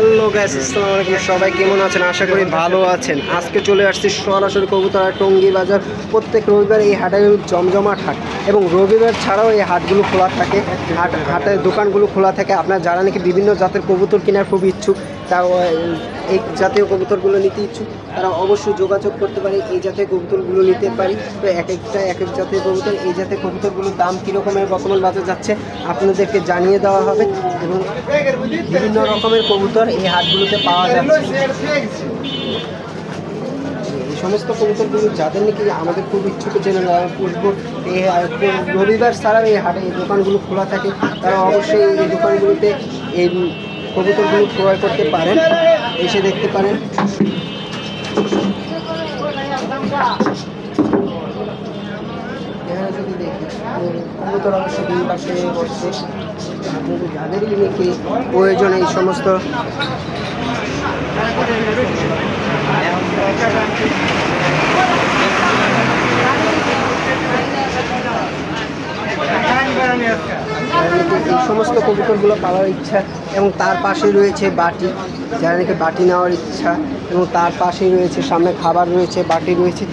Hello guys, আসসালামু আলাইকুম। সবাই কেমন আছেন? আশা করি ভালো আছেন। আজকে চলে আসছি সরাসরি কবুতর টঙ্গী বাজার। প্রত্যেক রবিবার এই হাটে জমজমাট হাট, এবং রবিবার ছাড়াও এই হাটগুলো খোলা থাকে। হাটের দোকানগুলো খোলা থাকে। আপনার যারা নাকি বিভিন্ন জাতের কবুতর কেনার খুব ইচ্ছুক, তা এই জাতীয় কবুতরগুলো নিতে ইচ্ছুক, তারা অবশ্যই যোগাযোগ করতে পারে। এই জাতীয় কবুতরগুলো নিতে পারি। তো এক এক জাতীয় কবুতর, এই জাতীয় কবুতরগুলোর দাম কীরকমের বর্তমান বাজার যাচ্ছে আপনাদেরকে জানিয়ে দেওয়া হবে। এবং বিভিন্ন রকমের কবুতর এই হাটগুলোতে পাওয়া যাচ্ছে। এই সমস্ত কবুতরগুলো যাদের নাকি আমাদের খুব ইচ্ছুক জেনে পুষবো, এই রবিবার ছাড়াও এই হাটে এই দোকানগুলো খোলা থাকে, তারা অবশ্যই এই দোকানগুলোতে এই কবুতরগুলো ক্রয় করতে পারেন, এসে দেখতে পারেন। এখানে যদি দেখি কবুতর অবশ্যই দুই পাশে বসছে। আপনাদের যাদেরই নাকি প্রয়োজন এই সমস্ত এই সমস্ত কবুতরগুলো পাওয়ার ইচ্ছা, এবং তার পাশে রয়েছে বাটি, যারা নাকি বাটি নেওয়ার ইচ্ছা, এবং তার পাশেই রয়েছে সামনে খাবার রয়েছে, বাটি রয়েছে।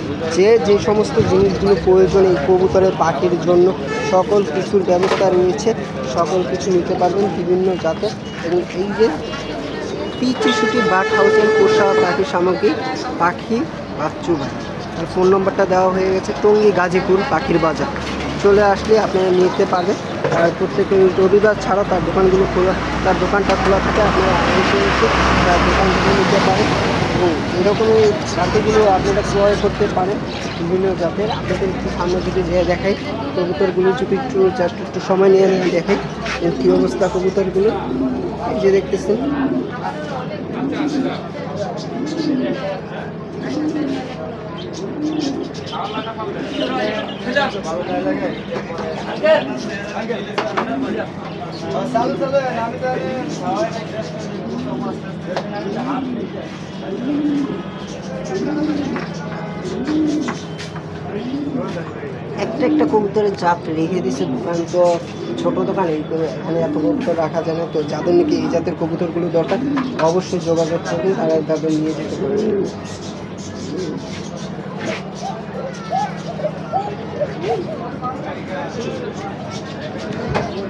যে সমস্ত জিনিসগুলো প্রয়োজন এই কবুতরের পাখির জন্য সকল কিছুর ব্যবস্থা রয়েছে। সকল কিছু নিতে পারবেন বিভিন্ন জাতের। এবং এই যে পিচুশুটি বার্ড হাউসের পোষা পাখি সামগ্রী, পাখি বাচ্চু ভাই, আর ফোন নম্বরটা দেওয়া হয়ে গেছে। টঙ্গী গাজীপুর পাখির বাজার চলে আসলে আপনারা নিতে পারবেন। আর প্রত্যেক রবিবার ছাড়াও তার দোকানগুলো খোলা, তার দোকানটা খোলা থাকে। আপনারা এসে তার দোকান থেকে নিতে পারেন, এবং এরকমই জাতিগুলো আপনারা ক্রয় করতে পারেন বিভিন্ন জাতের। আপনাদের একটু সামনে যদি যেয়ে দেখাই কবুতরগুলো, যদি একটু সময় নিয়ে দেখাই কী অবস্থা কবুতরগুলো। এই যে দেখতেছেন, একটা কবুতরের জাত রেখে দিচ্ছে দোকান, তো ছোটো দোকান, এখানে এত কবুতর রাখা যায় না। তো যাদের নাকি এই জাতের কবুতরগুলো দরকার অবশ্যই যোগাযোগ করবেন, তারা তাদের নিয়ে যেতে পারবেন।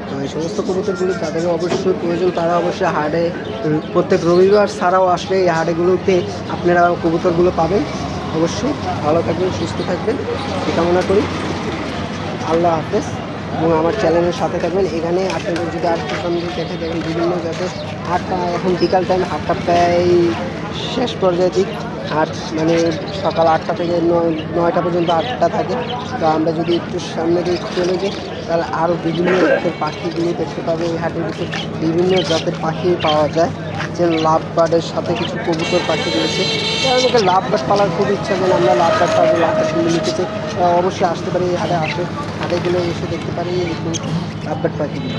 তো এই সমস্ত কবুতরগুলো যাদের অবশ্যই প্রয়োজন, তারা অবশ্যই হাটে প্রত্যেক রবিবার ছাড়াও আসলে এই হাটেগুলোতে আপনারা কবুতরগুলো পাবেন। অবশ্যই ভালো থাকবেন, সুস্থ থাকবেন এই কামনা করি। আল্লাহ হাফেজ। এবং আমার চ্যানেলের সাথে থাকবেন। এখানে আপনাদের যদি আরেকটু সামনে দেখে দেখেন বিভিন্ন জাতের হাটটা, এখন বিকাল টাইম হাটটা প্রায় শেষ পর্যায়ে দিক। হাট মানে সকাল 8টা থেকে 9টা পর্যন্ত 8টা থাকে। তো আমরা যদি একটু সামনে দিয়ে চলে যাই তাহলে আরও বিভিন্ন জাতের পাখিগুলো দেখতে পাবে। এই হাটের ভিতরে বিভিন্ন জাতের পাখি পাওয়া যায়, যে লাভ বার্ডের সাথে কিছু কবুতর পাখি রয়েছে। আমাকে লাভ বার্ড পালার খুব ইচ্ছা, যেন আমরা লাভ বার্ড পাবো, লাভ বার্ড নিতেছে, অবশ্যই আসতে পারি। এই হাটেগুলো এসে দেখতে পারি এই লাভ বার্ড পাখিগুলো।